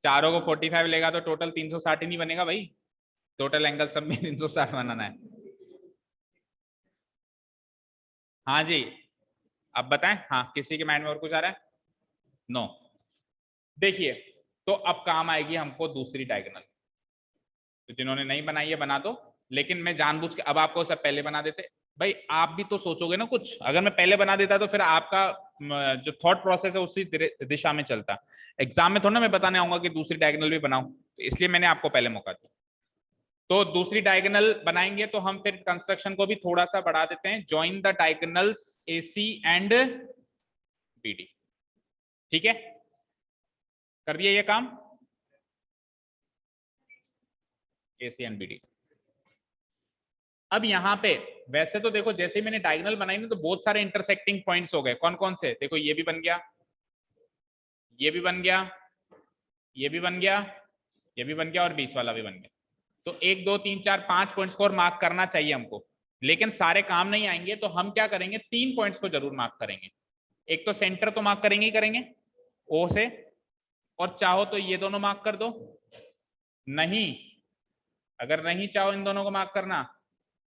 चारों को 45 लेगा तो टोटल 360 ही नहीं बनेगा भाई, टोटल एंगल सब में 360 बनाना है। हाँ जी, अब बताएं, हाँ किसी के माइंड में और कुछ आ रहा है? नो। देखिए, तो अब काम आएगी हमको दूसरी डायगोनल, तो जिन्होंने नहीं बनाई है बना दो, लेकिन मैं जानबूझ के अब आपको सब पहले बना देते। भाई आप भी तो सोचोगे ना कुछ, अगर मैं पहले बना देता तो फिर आपका जो थॉट प्रोसेस है उसी दिशा में चलता। एग्जाम में थोड़ा ना मैं बताने आऊंगा कि दूसरी डायगोनल भी बनाऊं, तो इसलिए मैंने आपको पहले मौका दिया। तो दूसरी डायगोनल बनाएंगे तो हम फिर कंस्ट्रक्शन को भी थोड़ा सा बढ़ा देते हैं, join the diagonals AC and BD। ठीक है, कर दिया ये काम, AC एंड BD। अब यहाँ पे वैसे तो देखो, जैसे ही मैंने डायगोनल बनाई ना तो बहुत सारे इंटरसेक्टिंग पॉइंट्स हो गए। कौन कौन से? देखो, ये भी बन गया, ये भी बन गया, ये भी बन गया, ये भी बन गया और बीच वाला भी बन गया। तो 1 2 3 4 5 पॉइंट्स को और मार्क करना चाहिए हमको, लेकिन सारे काम नहीं आएंगे, तो हम क्या करेंगे, 3 पॉइंट्स को जरूर मार्क करेंगे। एक तो सेंटर तो मार्क करेंगे ही करेंगे O से, और चाहो तो ये दोनों मार्क कर दो, नहीं अगर नहीं चाहो इन दोनों को मार्क करना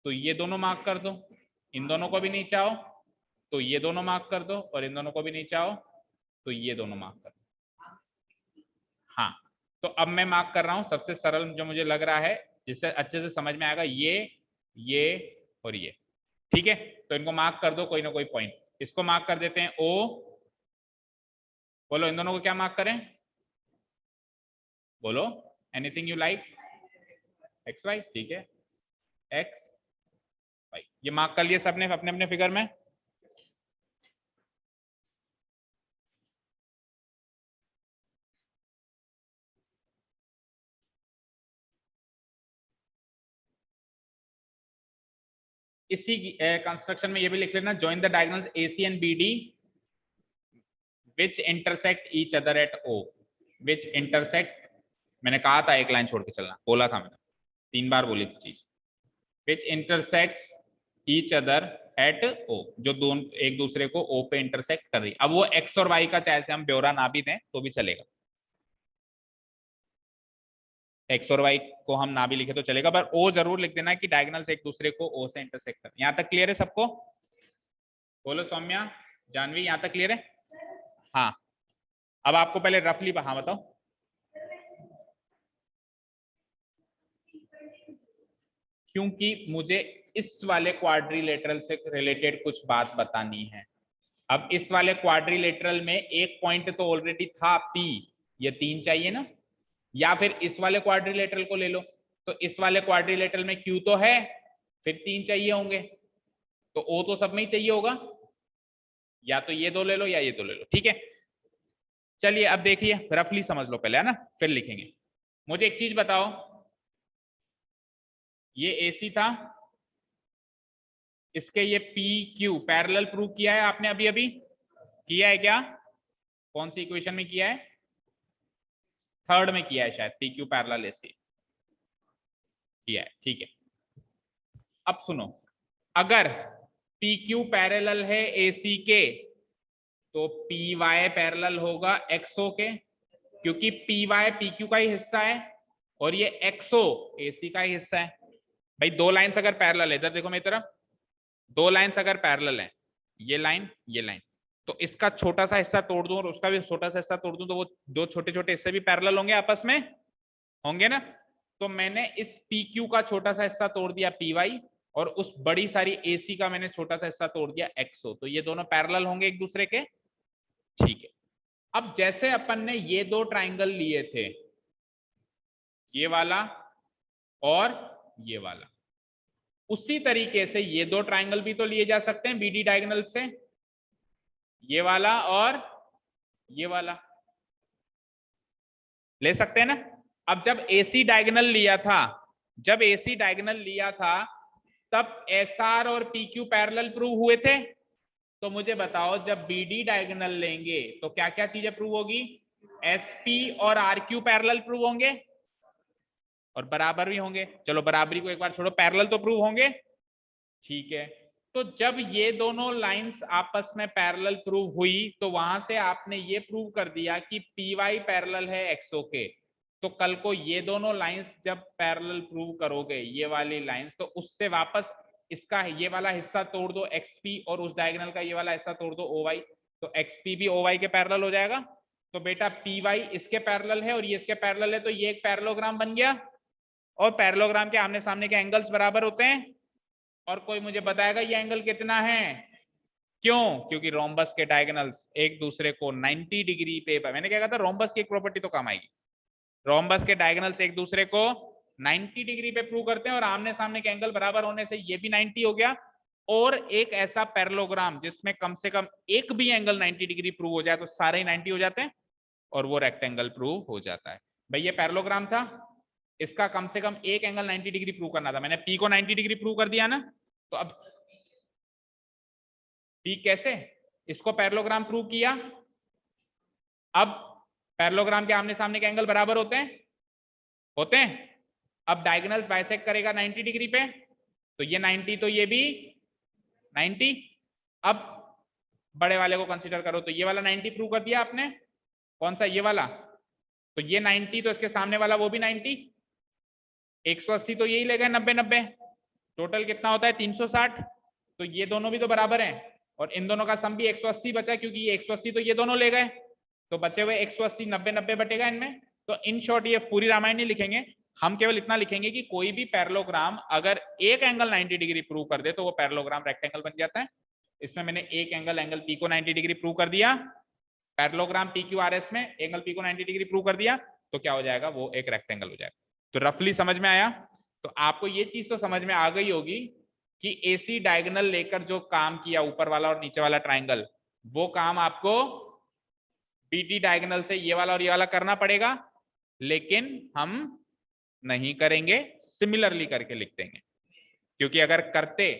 तो ये दोनों मार्क कर दो, इन दोनों को भी नहीं चाहो तो ये दोनों मार्क कर दो, और इन दोनों को भी नहीं चाहो तो ये दोनों मार्क कर दो। हाँ, तो अब मैं मार्क कर रहा हूं सबसे सरल जो मुझे लग रहा है, जिससे अच्छे से समझ में आएगा, ये और ये। ठीक है, तो इनको मार्क कर दो कोई ना कोई पॉइंट। इसको मार्क कर देते हैं O। बोलो इन दोनों को क्या मार्क करें, बोलो एनीथिंग यू लाइक। XY, ठीक है, XY ये मार्क कर लिए सबने अपने अपने फिगर में। इसी कंस्ट्रक्शन में ये भी लिख लेना, join the diagonals AC and BD which intersect each other at O। Which intersect, मैंने कहा था एक लाइन छोड़ के चलना, बोला था मैंने, 3 बार बोली थी चीज। Which intersects each other at O, जो दोनों एक दूसरे को O पे इंटरसेक्ट कर रही। अब वो X और Y का चाहे से हम ब्यौरा ना भी दें तो भी चलेगा, X और Y को हम ना भी लिखे तो चलेगा, पर O जरूर लिख देना कि डायगोनल्स एक दूसरे को O से इंटरसेक्ट कर। यहां तक क्लियर है सबको? बोलो सौम्या, जानवी, यहां तक क्लियर है? हाँ, अब आपको पहले रफली, हाँ बताओ। क्योंकि मुझे इस वाले क्वाड्रिलेटरल से रिलेटेड कुछ बात बतानी है। अब इस वाले क्वाड्रिलेटरल में एक पॉइंट तो ऑलरेडी था P, ये 3 चाहिए ना, या फिर इस वाले क्वाड्रिलेटरल को ले लो, तो इस वाले क्वाड्रिलेटरल में Q तो है, फिर 3 चाहिए होंगे, तो O तो सब में ही चाहिए होगा, या तो ये दो ले लो या ये दो ले लो। ठीक है, चलिए अब देखिए, रफली समझ लो पहले, है ना, फिर लिखेंगे। मुझे एक चीज बताओ, ये AC था, इसके ये PQ पैरेलल प्रूव किया है आपने अभी अभी? किया है क्या? कौन सी इक्वेशन में किया है? थर्ड में किया है शायद, PQ पैरेलल AC किया है। ठीक है, अब सुनो, अगर PQ पैरेलल है AC के तो PY पैरेलल होगा XO के, क्योंकि PY PQ का ही हिस्सा है और ये XO AC का ही हिस्सा है। भाई दो लाइंस अगर पैरेलल है, इधर देखो मेरी तरफ, दो लाइंस अगर पैरेलल है, ये लाइन ये लाइन, तो इसका छोटा सा हिस्सा तोड़ दूं और उसका भी छोटा सा हिस्सा तोड़ दूं, तो वो दो छोटे छोटे हिस्से भी पैरेलल होंगे आपस में, होंगे ना। तो मैंने इस PQ का छोटा सा हिस्सा तोड़ दिया PY, और उस बड़ी सारी AC का मैंने छोटा सा हिस्सा तोड़ दिया XO, तो ये दोनों पैरेलल होंगे एक दूसरे के। ठीक है, अब जैसे अपन ने ये दो ट्राइंगल लिए थे, ये वाला और ये वाला, उसी तरीके से ये दो ट्राइंगल भी तो लिए जा सकते हैं BD डायगोनल से, ये वाला और ये वाला ले सकते हैं ना। अब जब AC डायगोनल लिया था, जब AC डायगोनल लिया था तब SR और PQ पैरेलल प्रूव हुए थे। तो मुझे बताओ, जब BD डायगोनल लेंगे तो क्या क्या चीजें प्रूव होगी? SP और RQ पैरेलल प्रूव होंगे और बराबर भी होंगे। चलो बराबरी को एक बार छोड़ो, पैरेलल तो प्रूव होंगे। ठीक है, तो जब ये दोनों लाइंस आपस में पैरेलल प्रूव हुई तो वहां से आपने ये प्रूव कर दिया कि पी वाई पैरेलल है एक्सओ के। तो कल को ये दोनों लाइंस जब पैरेलल प्रूव करोगे, ये वाली लाइंस, तो उससे वापस इसका ये वाला हिस्सा तोड़ दो एक्सपी और उस डायगोनल का ये वाला हिस्सा तोड़ दो ओ वाई, तो एक्सपी भी ओ वाई के पैरेलल हो जाएगा। तो बेटा पी वाई इसके पैरेलल है और ये इसके पैरेलल है, तो ये एक पैरेललोग्राम बन गया। और पैरेललोग्राम के आमने सामने के एंगल्स बराबर होते हैं। और कोई मुझे बताएगा ये एंगल कितना है? क्यों? क्योंकि रोम्बस के डायगोनल्स एक दूसरे को 90 डिग्री पे, मैंने क्या कहा था, रोम्बस की एक प्रॉपर्टी तो काम आएगी, रोम्बस के डायगोनल्स एक दूसरे को 90 डिग्री पे प्रूव करते हैं और आमने सामने के एंगल बराबर होने से ये भी 90 हो गया। और एक ऐसा पैरेललोग्राम जिसमें कम से कम एक भी एंगल 90 डिग्री प्रूव हो जाए तो सारे ही 90 हो जाते हैं और वो रेक्टेंगल प्रूव हो जाता है। भाई ये पैरेललोग्राम था, इसका कम से कम एक एंगल 90 डिग्री प्रूव करना था, मैंने पी को 90 डिग्री प्रूव कर दिया ना। तो अब पी कैसे, इसको पैरेललोग्राम प्रूव किया। अब पैरेललोग्राम के आमने सामने के एंगल बराबर होते हैं। अब डायगोनल्स बाइसेक्ट करेगा 90 डिग्री पे, तो ये 90 तो ये भी 90। अब बड़े वाले को कंसीडर करो, तो ये वाला 90 प्रूव कर दिया आपने, कौन सा, ये वाला, तो ये 90 तो इसके सामने वाला वो भी 90, 180 तो यही ले गए, 90-90, टोटल कितना होता है 360। तो ये दोनों भी तो बराबर हैं और इन दोनों का सम भी 180 बचा, क्योंकि ये 180 तो ये दोनों ले गए, तो बचे हुए 180 90-90 बटेगा इनमें। तो इन शॉर्ट ये पूरी रामायण नहीं लिखेंगे, हम केवल इतना लिखेंगे कि कोई भी पैरेललोग्राम अगर एक एंगल 90 डिग्री प्रूव कर दे तो वो पैरेललोग्राम रेक्टेंगल बन जाता है। इसमें मैंने एक एंगल पी को 90 डिग्री प्रूव कर दिया, parallelogram P Q R S में एंगल पी को 90 डिग्री प्रूव कर दिया, तो क्या हो जाएगा, वो एक रेक्टेंगल हो जाएगा। तो रफली समझ में आया? तो आपको ये चीज तो समझ में आ गई होगी कि एसी डायगोनल लेकर जो काम किया ऊपर वाला और नीचे वाला ट्राइंगल, वो काम आपको बीटी डायगोनल से ये वाला और ये वाला करना पड़ेगा, लेकिन हम नहीं करेंगे, सिमिलरली करके लिख देंगे, क्योंकि अगर करते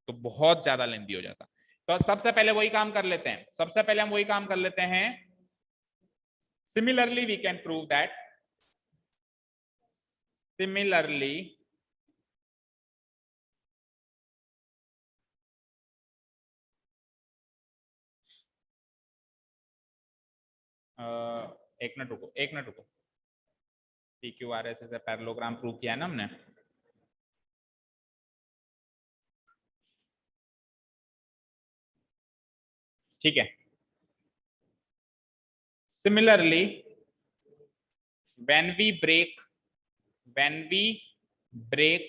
तो बहुत ज्यादा लेंथी हो जाता। तो सबसे पहले वही काम कर लेते हैं, सबसे पहले हम वही काम कर लेते हैं। Similarly we can prove that, similarly एक मिनट रुको, पी क्यू आर एस से पैरेललोग्राम प्रूव किया है ना हमने, ठीक है। Similarly when we break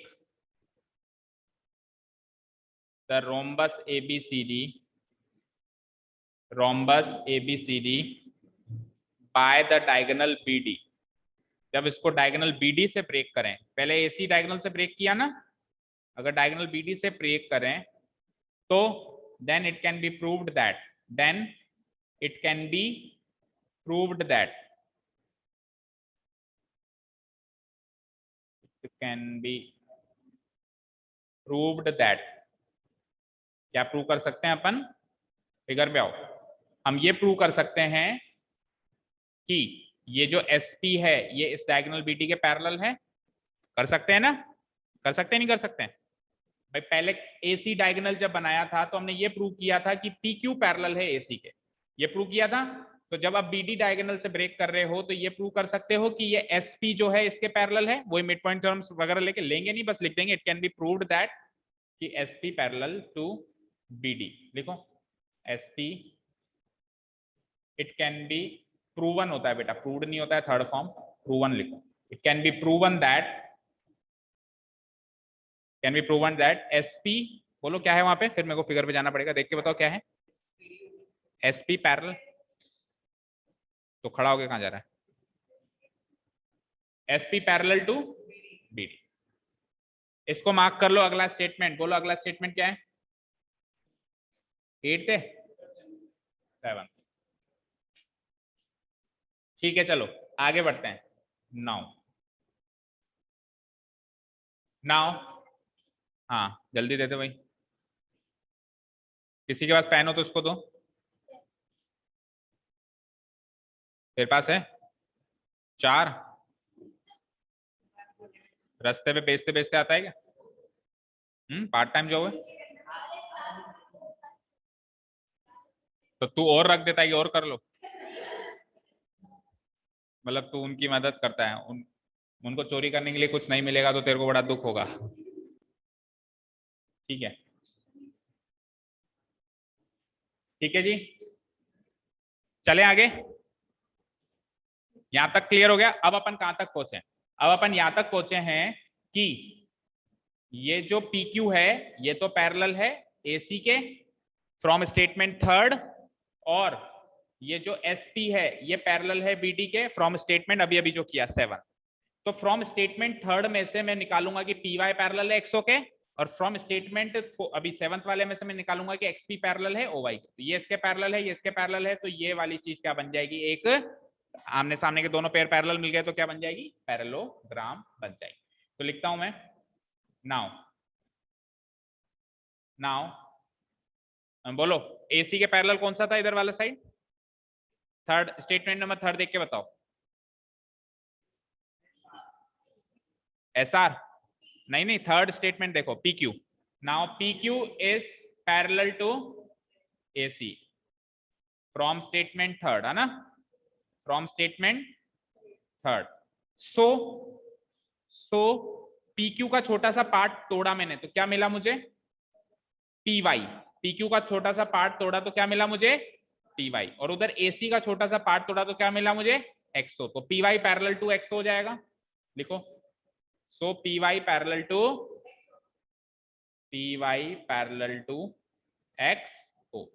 the rhombus ABCD by the diagonal BD, जब इसको डायगोनल BD से ब्रेक करें, पहले AC डायगोनल से ब्रेक किया ना, अगर डायगोनल BD से ब्रेक करें तो then it can be proved that क्या प्रूव कर सकते हैं अपन, फिगर पे आओ, हम ये प्रूव कर सकते हैं कि ये जो SP है ये इस डायगोनल BD के पैरेलल है। कर सकते हैं ना, कर सकते हैं नहीं कर सकते हैं? भाई पहले AC डायगोनल जब बनाया था तो हमने ये प्रूव किया था कि PQ पैरेलल है AC के, ये प्रूव किया था। तो जब आप BD डायगोनल से ब्रेक कर रहे हो तो ये प्रूव कर सकते हो कि ये SP जो है इसके पैरेलल है, वही मिड पॉइंट थ्योरम्स वगैरह लेके लेंगे नहीं, बस लिख देंगे it can be proved that कि SP पैरेलल टू BD, लिखो SP, it can be proven होता है बेटा, प्रूव्ड नहीं होता है, थर्ड फॉर्म प्रूवन लिखो, it can be proven that SP, बोलो क्या है वहां पे, फिर मेरे को फिगर पे जाना पड़ेगा, देख के बताओ क्या है SP पैरेलल, तो खड़ा होके कहां जा रहा है, SP पैरेलल टू BD। इसको मार्क कर लो, अगला स्टेटमेंट बोलो, अगला स्टेटमेंट क्या है, 8th 7th, ठीक है चलो आगे बढ़ते हैं। नाउ हाँ जल्दी दे दो भाई, किसी के पास पेन हो तो उसको दो, तेरे पास है 4, रास्ते पे बेचते बेचते आता है क्या, पार्ट टाइम जॉब है, तो तू और रख देता है कि और कर लो, मतलब तू उनकी मदद करता है, उनको चोरी करने के लिए कुछ नहीं मिलेगा तो तेरे को बड़ा दुख होगा। ठीक है, ठीक है जी, चले आगे। यहां तक क्लियर हो गया। अब अपन कहां तक पहुंचे? अब अपन यहां तक पहुंचे हैं कि ये जो PQ है ये तो पैरेलल है AC के फ्रॉम स्टेटमेंट थर्ड, और ये जो SP है ये पैरेलल है BD के फ्रॉम स्टेटमेंट अभी अभी जो किया 7। तो फ्रॉम स्टेटमेंट थर्ड में से मैं निकालूंगा कि PY पैरेलल है XO के, और फ्रॉम स्टेटमेंट अभी 7th वाले में से मैं निकालूंगा कि XP पैरेलल है OY के। तो ये इसके पैरेलल है, ये इसके पैरेलल है, तो ये वाली चीज क्या बन जाएगी? एक आमने सामने के दोनों पेयर पैरेलल मिल गए तो क्या बन जाएगी? पैरेललोग्राम बन जाएगी। तो लिखता हूं मैं, नाउ बोलो AC के पैरेलल कौन सा था इधर वाला साइड? थर्ड, स्टेटमेंट नंबर थर्ड देख के बताओ। SR नहीं नहीं, थर्ड स्टेटमेंट देखो, PQ। Now PQ is parallel to AC from statement third, है ना, from statement third. So PQ का छोटा सा पार्ट तोड़ा मैंने तो क्या मिला मुझे? PY। PQ का छोटा सा पार्ट तोड़ा तो क्या मिला मुझे? PY। और उधर AC का छोटा सा पार्ट तोड़ा तो क्या मिला मुझे? XO। तो PY पैरेलल टू XO हो जाएगा, लिखो। So PY parallel to XO।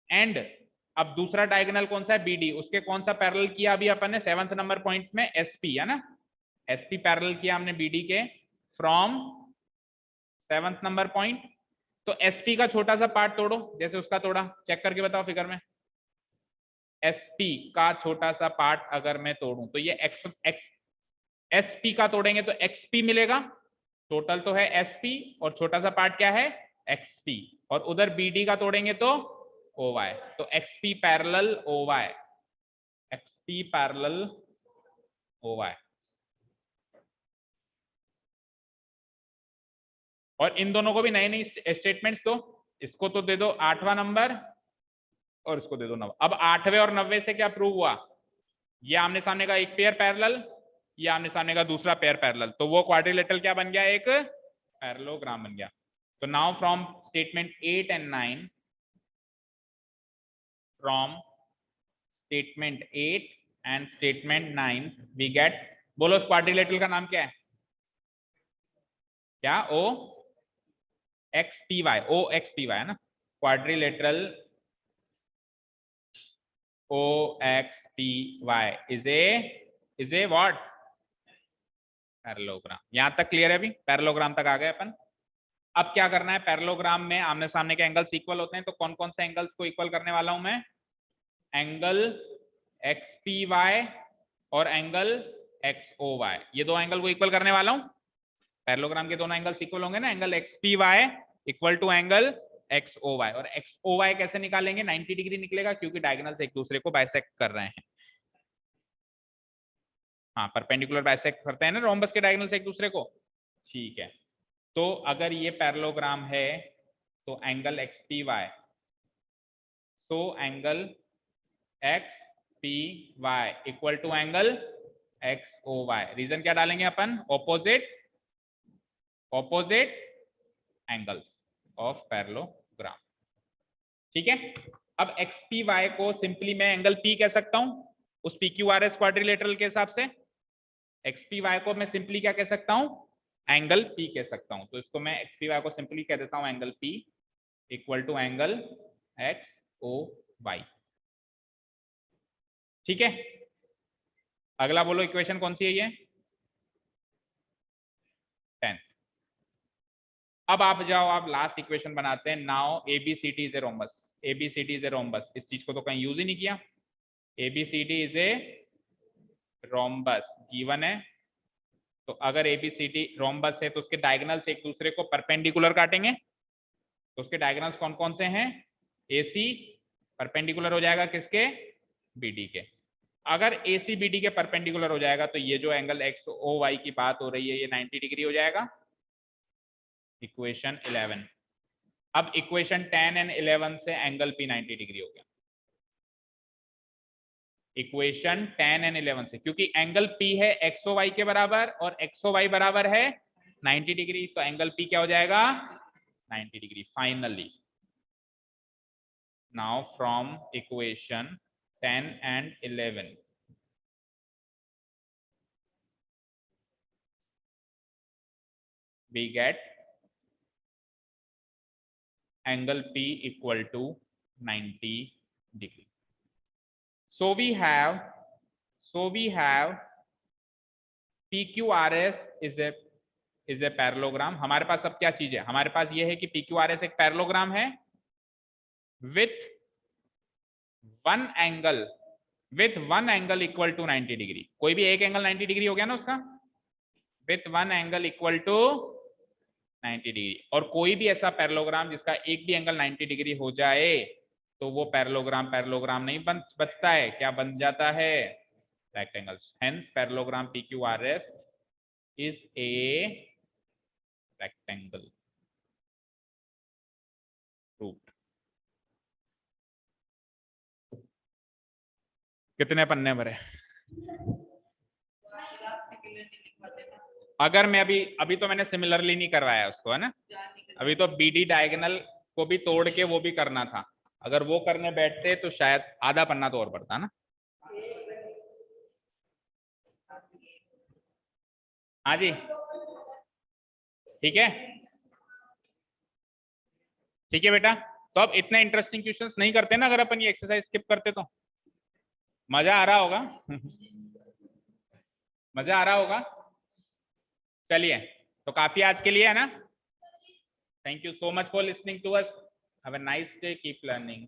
And अब दूसरा डायगोनल कौन सा है? BD। उसके कौन सा पैरेलल किया अभी अपन ने 7th नंबर पॉइंट में? SP, है ना, SP पैरेलल किया हमने BD के फ्रॉम 7th नंबर पॉइंट। तो SP का छोटा सा पार्ट तोड़ो, जैसे उसका तोड़ा, चेक करके बताओ फिगर में। SP का छोटा सा पार्ट अगर मैं तोड़ूं तो ये SP का तोड़ेंगे तो XP मिलेगा, टोटल तो है SP, और छोटा सा पार्ट क्या है? XP। और उधर BD का तोड़ेंगे तो OY, तो XP parallel OY, XP parallel OY। और इन दोनों को भी नए नए स्टेटमेंट्स दो, इसको तो दे दो 8वां नंबर और इसको दे दो 9। अब 8वें और 9वें से क्या प्रूव हुआ? ये आमने सामने का एक पेयर पैरेलल, ये आमने सामने का दूसरा पेयर पैरेलल, तो वो क्वाड्रिलेटरल क्या बन गया? एक पैरेललोग्राम बन गया। तो now from statement 8 and 9, from statement 8 and statement 9 we get, बोलो उस क्वाड्रिलेटरल का नाम क्या है? क्या? OXPY, OXPY है ना, quadrilateral OXPY is a what? Parallelogram. यहां तक क्लियर है? अभी पैरेललोग्राम तक आ गए अपन। अब क्या करना है? पैरेललोग्राम में आमने सामने के एंगल्स इक्वल होते हैं, तो कौन कौन से एंगल्स को इक्वल करने वाला हूं मैं? एंगल XPY और एंगल XOY, ये दो एंगल को इक्वल करने वाला हूं। पैरेललोग्राम के दोनों एंगल्स इक्वल होंगे ना, angle XPY equal to angle XOY। और XOY कैसे निकालेंगे? 90 डिग्री निकलेगा, क्योंकि डायगोनल्स एक दूसरे को बाइसेक्ट कर रहे हैं। हाँ, परपेंडिकुलर बाइसेक्ट करते हैं ना रोम्बस के डायगोनल्स एक दूसरे को। ठीक है, तो अगर ये पैरेललोग्राम है तो angle XPY, so angle XPY equal to angle XOY। Reason क्या डालेंगे अपन? Opposite angles of parallelogram. ठीक है, अब XPY को सिंपली मैं एंगल P कह सकता हूं उस PQRS क्वाड्रिलेटरल के हिसाब से। XPY को मैं सिंपली क्या कह सकता हूं? एंगल P कह सकता हूं। तो इसको मैं XPY को सिंपली कह देता हूं angle P equal to angle XOY। ठीक है, अगला बोलो इक्वेशन कौन सी है? ये 10th। अब आप जाओ, आप लास्ट इक्वेशन बनाते हैं। Now ABCD is a rhombus, ABCD is a rhombus. इस चीज को तो कहीं यूज ही नहीं किया। ABCD is a rhombus given है, तो अगर ABCD रोम्बस है तो उसके डायगोनल्स एक दूसरे को परपेंडिकुलर काटेंगे। तो उसके डायगोनल्स कौन कौन से हैं? AC परपेंडिकुलर हो जाएगा किसके? BD के। अगर AC BD के परपेंडिकुलर हो जाएगा तो ये जो एंगल XOY की बात हो रही है ये 90 डिग्री हो जाएगा। इक्वेशन 11। अब इक्वेशन 10 एंड 11 से एंगल P 90 डिग्री हो गया। इक्वेशन 10 एंड 11 से, क्योंकि एंगल P है XOY के बराबर और XOY बराबर है 90 डिग्री, तो एंगल P क्या हो जाएगा 90 degree. Finally now from equation 10 and 11 we get angle P equal to 90 degree. So we have PQRS is a parallelogram. हमारे पास अब क्या चीज है, हमारे पास ये है कि PQRS एक पैरेललोग्राम है with one angle equal to 90 degree. कोई भी एक एंगल 90 डिग्री हो गया ना उसका, with one angle equal to 90 degree. और कोई भी ऐसा पैरेललोग्राम जिसका एक भी एंगल 90 डिग्री हो जाए तो वो पैरेललोग्राम नहीं बचता है, क्या बन जाता है rectangle. Hence parallelogram PQRS is a rectangle. Proved. कितने पन्ने भरे? अगर मैं अभी तो मैंने सिमिलरली नहीं करवाया उसको, है ना, अभी तो BD डायगोनल को भी तोड़ के वो भी करना था। अगर वो करने बैठते तो शायद आधा पन्ना तो और पड़ता ना। हाँ जी ठीक है, ठीक है बेटा। तो अब इतने इंटरेस्टिंग क्वेश्चंस नहीं करते ना अगर अपन ये एक्सरसाइज स्किप करते तो। मजा आ रहा होगा मजा आ रहा होगा। चलिए तो काफी आज के लिए, है ना। Thank you so much for listening to us. Have a nice day, keep learning.